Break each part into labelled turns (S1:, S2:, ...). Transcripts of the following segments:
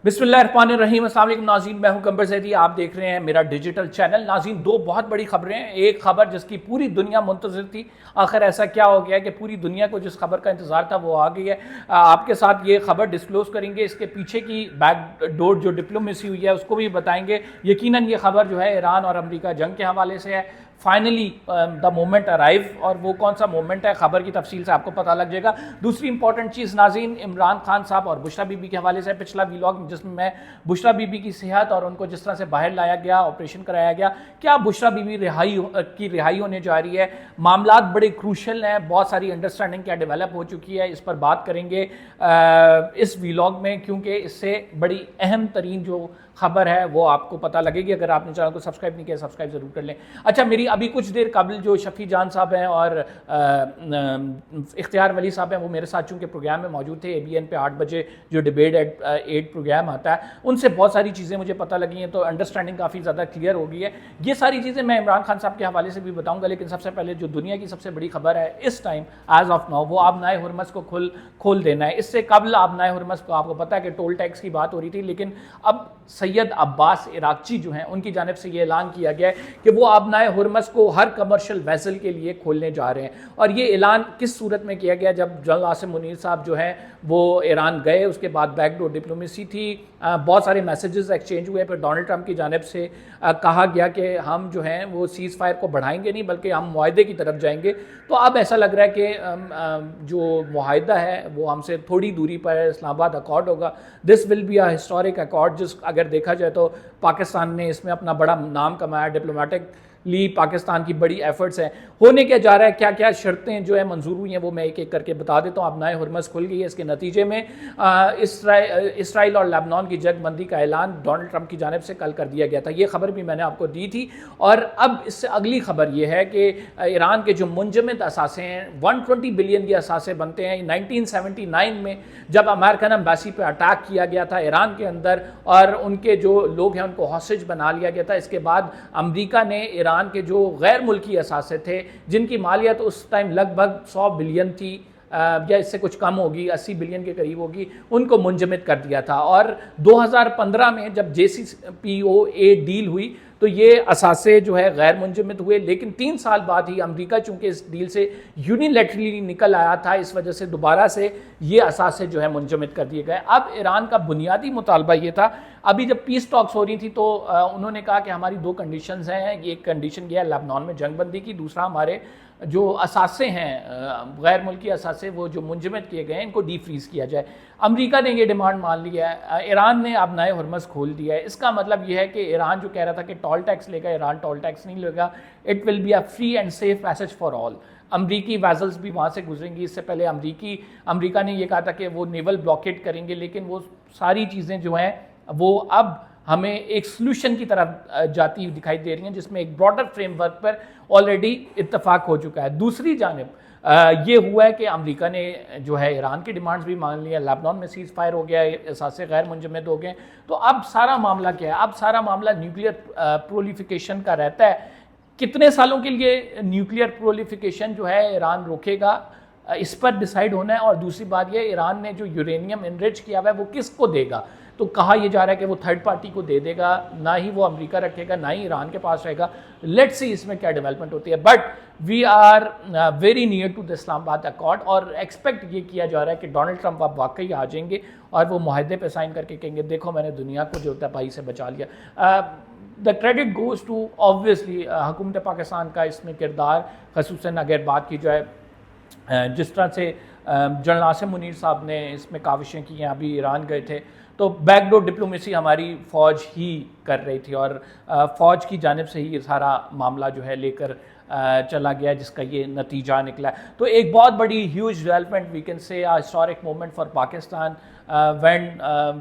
S1: بسم اللہ الرحمن الرحیم۔ السلام علیکم ناظرین، میں ہوں قمر زیدی، آپ دیکھ رہے ہیں میرا ڈیجیٹل چینل۔ ناظرین، دو بہت بڑی خبریں ہیں۔ ایک خبر جس کی پوری دنیا منتظر تھی، آخر ایسا کیا ہو گیا کہ پوری دنیا کو جس خبر کا انتظار تھا وہ آ گئی ہے۔ آپ کے ساتھ یہ خبر ڈسکلوز کریں گے، اس کے پیچھے کی بیک ڈور جو ڈپلومیسی ہوئی ہے اس کو بھی بتائیں گے۔ یقیناً یہ خبر جو ہے ایران اور امریکہ جنگ کے حوالے سے ہے۔ فائنلی دا مومنٹ ارائیو، اور وہ کون سا مومنٹ ہے خبر کی تفصیل سے آپ کو پتہ لگ جائے گا۔ دوسری امپورٹنٹ چیز ناظرین، عمران خان صاحب اور بشریٰ بی بی کے حوالے سے پچھلا ویلاگ جس میں بشریٰ بی بی کی صحت اور ان کو جس طرح سے باہر لایا گیا، آپریشن کرایا گیا، کیا بشریٰ بی بی رہائی ہونے جا رہی ہے۔ معاملات بڑے کروشل ہیں، بہت ساری انڈرسٹینڈنگ کیا ڈیولپ ہو چکی ہے، اس پر بات کریں گے اس ویلاگ میں، کیونکہ اس سے بڑی اہم ترین جو خبر ہے وہ آپ کو پتہ لگے گی۔ اگر آپ نے چینل کو سبسکرائب نہیں کیا سبسکرائب ضرور کر لیں۔ اچھا، میری ابھی کچھ دیر قبل جو شفیع جان صاحب ہیں اور اختیار ولی صاحب ہیں وہ میرے ساتھ چونکہ پروگرام میں موجود تھے، ABN پہ 8 بجے جو ڈیبیٹ ایٹ 8 پروگرام آتا ہے، ان سے بہت ساری چیزیں مجھے پتہ لگی ہیں، تو انڈرسٹینڈنگ کافی زیادہ کلیئر ہو گئی ہے۔ یہ ساری چیزیں میں عمران خان صاحب کے حوالے سے بھی بتاؤں گا، لیکن سب سے پہلے جو دنیا کی سب سے بڑی خبر ہے اس ٹائم ایز آف ناؤ، وہ آبنائے ہرمز کو کھول دینا ہے۔ اس سے قبل آبنائے ہرمز کو آپ کو پتہ ہے کہ ٹول ٹیکس کی بات ہو رہی تھی، لیکن اب سید عباس عراقچی جو ہیں ان کی جانب سے یہ اعلان کیا گیا ہے کہ وہ آبنائے ہرمز کو ہر کمرشل ویسل کے لیے کھولنے جا رہے ہیں۔ اور یہ اعلان کس صورت میں کیا گیا؟ جب جنرل عاصم منیر صاحب جو ہیں وہ ایران گئے، اس کے بعد بیک ڈور ڈپلومیسی تھی، بہت سارے میسیجز ایکسچینج ہوئے، پھر ڈونلڈ ٹرمپ کی جانب سے کہا گیا کہ ہم جو ہیں وہ سیز فائر کو بڑھائیں گے نہیں بلکہ ہم معاہدے کی طرف جائیں گے۔ تو اب ایسا لگ رہا ہے کہ جو معاہدہ ہے وہ ہم سے تھوڑی دوری پر ہے، اسلام آباد اکارڈ ہوگا۔ This will be a historic accord, جس اگر دیکھا جائے تو پاکستان نے اس میں اپنا بڑا نام کمایا، ڈپلومیٹکلی پاکستان کی بڑی ایفرٹس ہیں۔ ہونے کیا جا رہا ہے، کیا کیا شرطیں جو ہے منظور ہوئی ہیں وہ میں ایک ایک کر کے بتا دیتا ہوں۔ آبنائے ہرمز کھل گئی ہے، اس کے نتیجے میں اسرائیل اور لبنان کی جنگ بندی کا اعلان ڈونلڈ ٹرمپ کی جانب سے کل کر دیا گیا تھا۔ یہ خبر بھی میں نے آپ کو دی تھی، اور اب اس سے اگلی خبر یہ ہے کہ ایران کے جو منجمد اثاثے ہیں، 120 بلین کے اثاثے بنتے ہیں۔ 1979 میں جب امریکن ایمبیسی پہ اٹیک کیا گیا تھا ایران کے اندر، اور ان کے جو لوگ ہیں ان کو ہاسٹیج بنا لیا گیا تھا، اس کے بعد امریکہ نے ایران کے جو غیر ملکی اثاثے تھے جن کی مالیت اس ٹائم لگ بھگ 100 بلین تھی یا اس سے کچھ کم ہوگی، 80 بلین کے قریب ہوگی، ان کو منجمد کر دیا تھا۔ اور 2015 میں جب JCPOA ڈیل ہوئی تو یہ اثاثے جو ہے غیر منجمد ہوئے، لیکن 3 سال بعد ہی امریکہ چونکہ اس ڈیل سے یونیلیٹرلی نکل آیا تھا، اس وجہ سے دوبارہ سے یہ اثاثے جو ہے منجمد کر دیے گئے۔ اب ایران کا بنیادی مطالبہ یہ تھا، ابھی جب پیس ٹاکس ہو رہی تھی تو انہوں نے کہا کہ ہماری 2 کنڈیشنز ہیں۔ ایک کنڈیشن یہ ہے لبنان میں جنگ بندی کی، دوسرا ہمارے جو اثاثے ہیں غیر ملکی اثاثے وہ جو منجمد کیے گئے ہیں ان کو ڈی فریز کیا جائے۔ امریکہ نے یہ ڈیمانڈ مان لیا ہے، ایران نے آبنائے ہرمز کھول دیا ہے۔ اس کا مطلب یہ ہے کہ ایران جو کہہ رہا تھا کہ ٹول ٹیکس لے گا، ایران ٹول ٹیکس نہیں لے گا۔ It will be a free and safe passage for all. امریکی ویزلز بھی وہاں سے گزریں گی۔ اس سے پہلے امریکہ نے یہ کہا تھا کہ وہ نیول بلاکیٹ کریں گے، لیکن وہ ساری چیزیں جو ہیں وہ اب ہمیں ایک سلوشن کی طرف جاتی دکھائی دے رہی ہیں، جس میں ایک براڈر فریم ورک پر آلریڈی اتفاق ہو چکا ہے۔ دوسری جانب یہ ہوا ہے کہ امریکہ نے جو ہے ایران کی ڈیمانڈز بھی مان لی ہیں، لبنان میں سیز فائر ہو گیا ہے، اثاثے غیر منجمد ہو گئے۔ تو اب سارا معاملہ کیا ہے؟ اب سارا معاملہ نیوکلیئر پرولیفیکیشن کا رہتا ہے۔ کتنے سالوں کے لیے نیوکلیئر پرولیفیکیشن جو ہے ایران روکے گا، اس پر ڈیسائیڈ ہونا ہے۔ اور دوسری بات یہ، ایران نے جو یورینیم انرچ کیا ہوا ہے وہ کس کو دے گا؟ تو کہا یہ جا رہا ہے کہ وہ تھرڈ پارٹی کو دے دے گا، نہ ہی وہ امریکہ رکھے گا، نہ ہی ایران کے پاس رہے گا۔ لیٹس سی اس میں کیا ڈیولپمنٹ ہوتی ہے، but we are very near to the Islamabad accord, اور ایکسپیکٹ یہ کیا جا رہا ہے کہ ڈونلڈ ٹرمپ اب واقعی آ جائیں گے اور وہ معاہدے پہ سائن کر کے کہیں گے دیکھو میں نے دنیا کو جو تباہی سے بچا لیا۔ The credit goes to obviously حکومت پاکستان کا اس میں کردار، خصوصاً اگر بات کی جائے جس طرح سے جنرل عاصم منیر صاحب نے اس میں کاوشیں کی ہیں، ابھی ایران گئے تھے تو بیک ڈور ڈپلومیسی ہماری فوج ہی کر رہی تھی، اور فوج کی جانب سے ہی یہ سارا معاملہ جو ہے لے کر چلا گیا جس کا یہ نتیجہ نکلا ہے۔ تو ایک بہت بڑی huge development, we can say historic moment for Pakistan when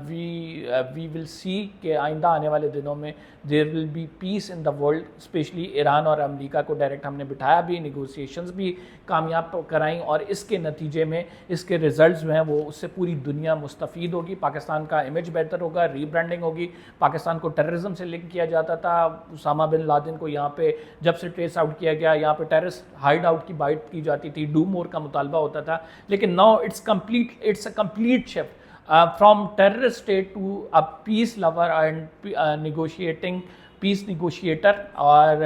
S1: we will see کہ آئندہ آنے والے دنوں میں there will be peace in the world, especially Iran اور امریکہ کو ڈائریکٹ ہم نے بٹھایا بھی، نیگوسیشنز بھی کامیاب کرائیں، اور اس کے نتیجے میں اس کے ریزلٹس جو ہیں وہ اس سے پوری دنیا مستفید ہوگی۔ پاکستان کا امیج بہتر ہوگا، ری برانڈنگ ہوگی۔ پاکستان کو ٹیررزم سے لنک کیا جاتا تھا، اسامہ بن لادن کو یہاں پہ جب سے ٹریس آؤٹ کیا گیا، یہاں پہ ٹیررسٹ ہائیڈ آؤٹ کی بات کی جاتی تھی، ڈو مور کا مطالبہ ہوتا تھا، لیکن now it's a complete shift. From terrorist state to a peace lover and negotiating peace negotiator, اور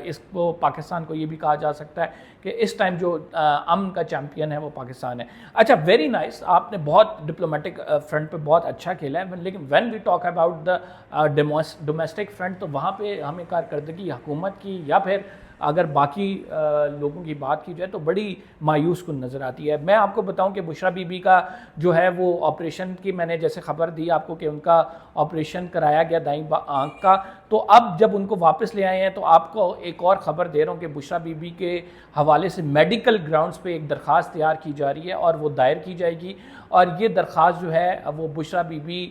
S1: اس کو پاکستان کو یہ بھی کہا جا سکتا ہے کہ اس ٹائم جو امن کا چیمپئن ہے وہ پاکستان ہے. اچھا، ویری نائس، آپ نے بہت ڈپلومیٹک فرنٹ پہ بہت اچھا کھیلا ہے، لیکن when we talk about the domestic front تو وہاں پہ ہمیں کارکردگی حکومت کی یا پھر اگر باقی لوگوں کی بات کی جائے تو بڑی مایوس کن نظر آتی ہے. میں آپ کو بتاؤں کہ بشریٰ بی بی کا جو ہے وہ آپریشن کی میں نے جیسے خبر دی آپ کو کہ ان کا آپریشن کرایا گیا دائیں آنکھ کا، تو اب جب ان کو واپس لے آئے ہیں تو آپ کو ایک اور خبر دے رہا ہوں کہ بشریٰ بی بی کے حوالے سے میڈیکل گراؤنڈز پہ ایک درخواست تیار کی جا رہی ہے اور وہ دائر کی جائے گی، اور یہ درخواست جو ہے وہ بشریٰ بی بی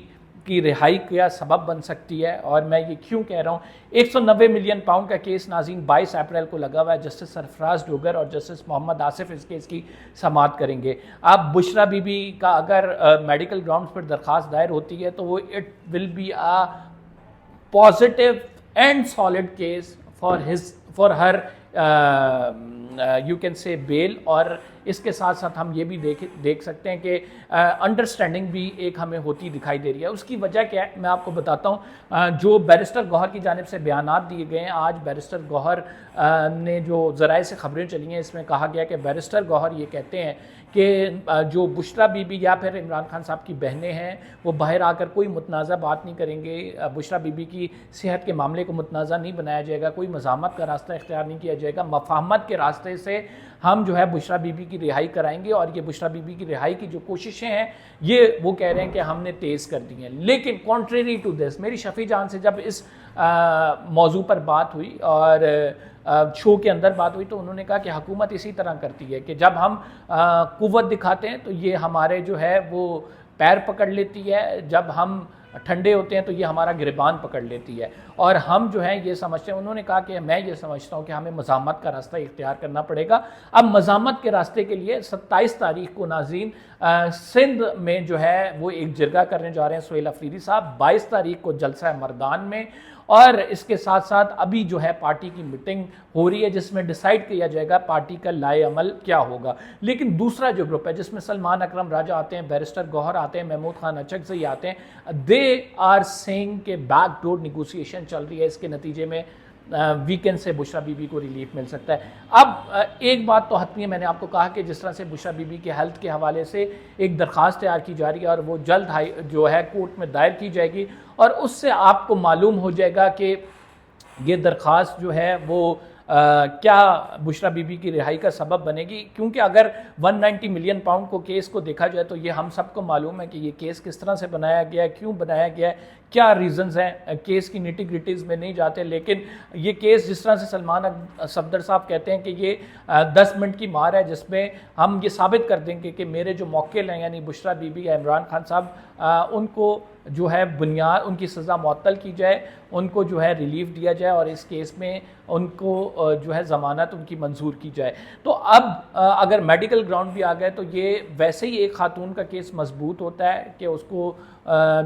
S1: کی رہائی کا سبب بن سکتی ہے. اور میں یہ کیوں کہہ رہا ہوں، 190 ملین پاؤنڈ کا کیس ناظرین 22 اپریل کو لگا ہوا ہے. جسٹس سرفراز ڈوگر اور جسٹس محمد آصف اس کیس کی سماعت کریں گے. اب بشریٰ بی بی کا اگر میڈیکل گراؤنڈز پر درخواست دائر ہوتی ہے تو وہ it will be a positive and solid case for her you can say bail. اور اس کے ساتھ ساتھ ہم یہ بھی دیکھ سکتے ہیں کہ انڈرسٹینڈنگ بھی ایک ہمیں ہوتی دکھائی دے رہی ہے. اس کی وجہ کیا ہے میں آپ کو بتاتا ہوں. جو بیرسٹر گوہر کی جانب سے بیانات دیے گئے ہیں، آج بیرسٹر گوہر نے جو ذرائع سے خبریں چلی ہیں اس میں کہا گیا کہ بیرسٹر گوہر یہ کہتے ہیں کہ جو بشریٰ بی بی یا پھر عمران خان صاحب کی بہنیں ہیں وہ باہر آ کر کوئی متنازع بات نہیں کریں گے. بشریٰ بی بی کی صحت کے معاملے کو متنازع نہیں بنایا جائے گا، کوئی مزاحمت کا راستہ اختیار نہیں کیا جائے گا. مفاہمت کے راستے سے ہم جو ہے بشریٰ بی بی کی رہائی کرائیں گے، اور یہ بشریٰ بی بی کی رہائی کی جو کوششیں ہیں یہ وہ کہہ رہے ہیں کہ ہم نے تیز کر دی ہیں. لیکن کانٹریری ٹو دس، میری شفیع جان سے جب اس موضوع پر بات ہوئی اور شو کے اندر بات ہوئی تو انہوں نے کہا کہ حکومت اسی طرح کرتی ہے کہ جب ہم قوت دکھاتے ہیں تو یہ ہمارے جو ہے وہ پیر پکڑ لیتی ہے، جب ہم ٹھنڈے ہوتے ہیں تو یہ ہمارا گریبان پکڑ لیتی ہے، اور ہم جو ہیں یہ سمجھتے ہیں. انہوں نے کہا کہ میں یہ سمجھتا ہوں کہ ہمیں مزاحمت کا راستہ اختیار کرنا پڑے گا. اب مزاحمت کے راستے کے لیے 27 تاریخ کو ناظرین سندھ میں جو ہے وہ ایک جرگہ کرنے جا رہے ہیں سہیل افریدی صاحب، 22 تاریخ کو جلسہ مردان میں، اور اس کے ساتھ ساتھ ابھی جو ہے پارٹی کی میٹنگ ہو رہی ہے جس میں ڈیسائیڈ کیا جائے گا پارٹی کا لائے عمل کیا ہوگا. لیکن دوسرا جو گروپ ہے جس میں سلمان اکرم راجہ آتے ہیں، بیرسٹر گوہر آتے ہیں، محمود خان اچکزئی آتے ہیں، دے آر سینگ کہ بیک ڈور نیگوسیشن چل رہی ہے، اس کے نتیجے میں ویکینڈ سے بشریٰ بی بی کو ریلیف مل سکتا ہے. اب ایک بات تو حتمی ہے، میں نے آپ کو کہا کہ جس طرح سے بشریٰ بی بی کے ہیلتھ کے حوالے سے ایک درخواست تیار کی جا رہی ہے اور وہ جلد جو ہے کورٹ میں دائر کی جائے گی، اور اس سے آپ کو معلوم ہو جائے گا کہ یہ درخواست جو ہے وہ کیا بشریٰ بی بی کی رہائی کا سبب بنے گی. کیونکہ اگر 190 ملین پاؤنڈ کو کیس کو دیکھا جائے تو یہ ہم سب کو معلوم ہے کہ یہ کیس کس طرح سے بنایا گیا ہے، کیوں بنایا گیا ہے، کیا ریزنز ہیں. کیس کی نیٹی گریٹیز میں نہیں جاتے، لیکن یہ کیس جس طرح سے سلمان صفدر صاحب کہتے ہیں کہ یہ 10 منٹ کی مار ہے جس میں ہم یہ ثابت کر دیں گے کہ میرے جو موکل ہیں یعنی بشریٰ بی بی یا عمران خان صاحب، ان کو جو ہے بنیاد ان کی سزا معطل کی جائے، ان کو جو ہے ریلیف دیا جائے، اور اس کیس میں ان کو جو ہے ضمانت ان کی منظور کی جائے. تو اب اگر میڈیکل گراؤنڈ بھی آ گئے تو یہ ویسے ہی ایک خاتون کا کیس مضبوط ہوتا ہے کہ اس کو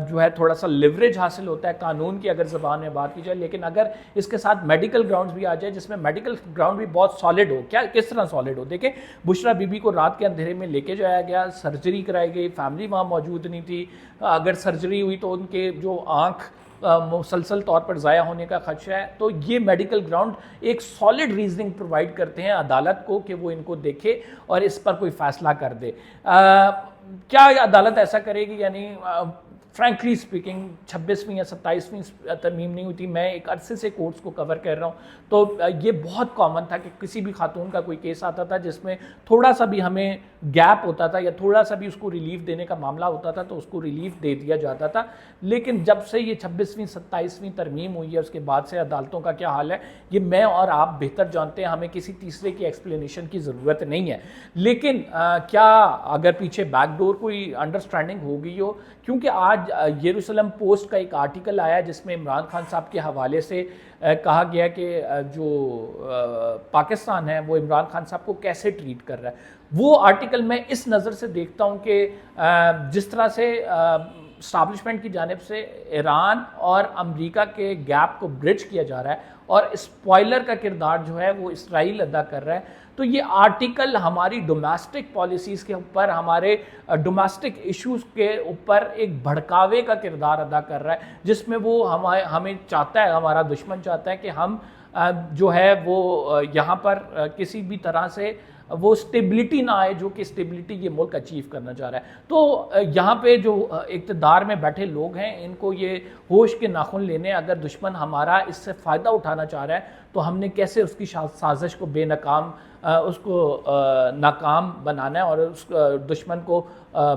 S1: جو ہے تھوڑا سا لیوریج حاصل ہوتا ہے قانون کی اگر زبان میں بات کی جائے. لیکن اگر اس کے ساتھ میڈیکل گراؤنڈز بھی آ جائے جس میں میڈیکل گراؤنڈ بھی بہت سالڈ ہو، کیا کس طرح سالڈ ہو، دیکھیں بشریٰ بی بی کو رات کے اندھیرے میں لے کے جایا گیا، سرجری کرائی گئی، فیملی وہاں موجود نہیں تھی، اگر سرجری ہوئی تو ان کے جو آنکھ مسلسل طور پر ضائع ہونے کا خدشہ ہے. تو یہ میڈیکل گراؤنڈ ایک سالڈ ریزننگ پرووائڈ کرتے ہیں عدالت کو کہ وہ ان کو دیکھے اور اس پر کوئی فیصلہ کر دے. کیا عدالت ایسا کرے گی؟ یعنی فرینکلی اسپیکنگ 26ویں یا 27ویں ترمیم نہیں ہوتی. میں ایک عرصے سے کورٹس کو کور کر رہا ہوں تو یہ بہت کامن تھا کہ کسی بھی خاتون کا کوئی کیس آتا تھا جس میں تھوڑا سا بھی ہمیں گیپ ہوتا تھا یا تھوڑا سا بھی اس کو ریلیف دینے کا معاملہ ہوتا تھا تو اس کو ریلیف دے دیا جاتا تھا. لیکن جب سے یہ 26ویں 27ویں ترمیم ہوئی ہے اس کے بعد سے عدالتوں کا کیا حال ہے یہ میں اور آپ بہتر جانتے ہیں، ہمیں کسی تیسرے کی ایکسپلینیشن کی ضرورت نہیں ہے. لیکن کیا اگر پیچھے بیک ڈور کوئی انڈرسٹینڈنگ ہو گئی ہو؟ کیونکہ آج یروشلم پوسٹ کا ایک آرٹیکل آیا جس میں عمران خان صاحب کے حوالے سے کہا گیا کہ جو پاکستان ہے وہ عمران خان صاحب کو کیسے ٹریٹ کر رہا ہے. وہ آرٹیکل میں اس نظر سے دیکھتا ہوں کہ جس طرح سے اسٹیبلشمنٹ کی جانب سے ایران اور امریکہ کے گیپ کو برج کیا جا رہا ہے اور اسپوائلر کا کردار جو ہے وہ اسرائیل ادا کر رہا ہے. تو یہ آرٹیکل ہماری ڈومیسٹک پالیسیز کے اوپر, ہمارے ڈومیسٹک ایشوز کے اوپر ایک بھڑکاوے کا کردار ادا کر رہا ہے, جس میں وہ ہمیں چاہتا ہے, ہمارا دشمن چاہتا ہے کہ ہم جو ہے وہ یہاں پر کسی بھی طرح سے وہ اسٹیبلٹی نہ آئے, جو کہ اسٹیبلٹی یہ ملک اچیو کرنا چاہ رہا ہے. تو یہاں پہ جو اقتدار میں بیٹھے لوگ ہیں ان کو یہ ہوش کے ناخن لینے, اگر دشمن ہمارا اس سے فائدہ اٹھانا چاہ رہا ہے تو ہم نے کیسے اس کی سازش کو اس کو ناکام بنانا ہے اور اس دشمن کو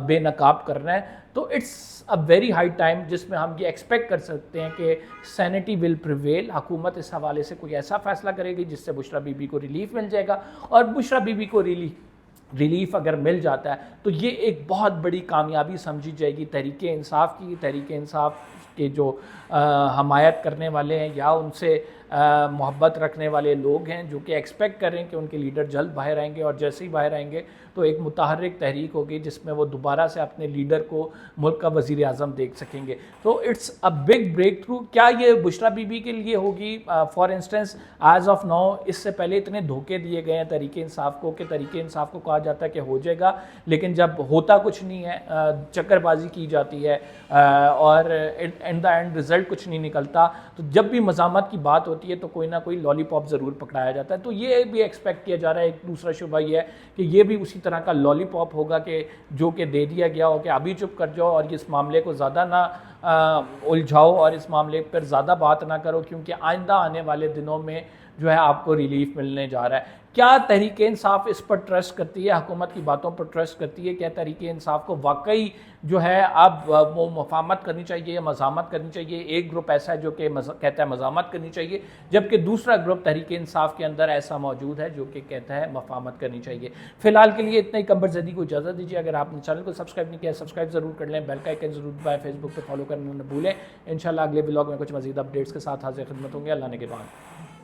S1: بے نقاب کرنا ہے. تو it's a very high time جس میں ہم یہ ایکسپیکٹ کر سکتے ہیں کہ سینٹی ول پریویل. حکومت اس حوالے سے کوئی ایسا فیصلہ کرے گی جس سے بشرا بی بی کو ریلیف مل جائے گا, اور بشرا بی بی کو ریلیف اگر مل جاتا ہے تو یہ ایک بہت بڑی کامیابی سمجھی جائے گی تحریک انصاف کی. تحریک انصاف کے جو حمایت کرنے والے ہیں یا ان سے محبت رکھنے والے لوگ ہیں جو کہ ایکسپیکٹ کر رہے ہیں کہ ان کے لیڈر جلد باہر آئیں گے, اور جیسے ہی باہر آئیں گے تو ایک متحرک تحریک ہوگی جس میں وہ دوبارہ سے اپنے لیڈر کو ملک کا وزیر اعظم دیکھ سکیں گے. تو it's a big breakthrough. کیا یہ بشرا بی بی کے لیے ہوگی؟ For instance as of now اس سے پہلے اتنے دھوکے دیے گئے ہیں تحریک انصاف کو کہ تحریک انصاف کو کہا جاتا ہے کہ ہو جائے گا, لیکن جب ہوتا کچھ نہیں ہے, چکر بازی کی جاتی ہے اور ان دا اینڈ رزلٹ کچھ نہیں نکلتا. تو جب بھی مزاحمت کی بات ہوتی ہے تو کوئی نہ کوئی لالی پاپ ضرور پکڑایا جاتا ہے. تو یہ بھی ایکسپیکٹ کیا جا رہا ہے. ایک دوسرا شبہ یہ ہے کہ یہ بھی اسی طرح کا لالی پاپ ہوگا کہ جو کہ دے دیا گیا ہو کہ ابھی چپ کر جاؤ اور اس معاملے کو زیادہ نہ الجھاؤ اور اس معاملے پر زیادہ بات نہ کرو, کیونکہ آئندہ آنے والے دنوں میں جو ہے آپ کو ریلیف ملنے جا رہا ہے. کیا تحریک انصاف اس پر ٹرسٹ کرتی ہے, حکومت کی باتوں پر ٹرسٹ کرتی ہے؟ کیا تحریک انصاف کو واقعی جو ہے اب وہ مفاہمت کرنی چاہیے یا مزاحمت کرنی چاہیے؟ ایک گروپ ایسا ہے جو کہ کہتا ہے مزاحمت کرنی چاہیے, جبکہ دوسرا گروپ تحریک انصاف کے اندر ایسا موجود ہے جو کہ کہتا ہے مفاہمت کرنی چاہیے. فی الحال کے لیے اتنا ہی. کمبر زدی کو اجازت دیجیے. اگر آپ نے چینل کو سبسکرائب نہیں کیا سبسکرائب ضرور کر لیں, بیل کا آئیکن ضرور دبائیں, فیس بک پہ فالو کرنا نہ بھولیں. انشاءاللہ اگلے ولاگ میں کچھ مزید اپڈیٹس کے ساتھ حاضر خدمت ہوں گے. اللہ نے کے بعد.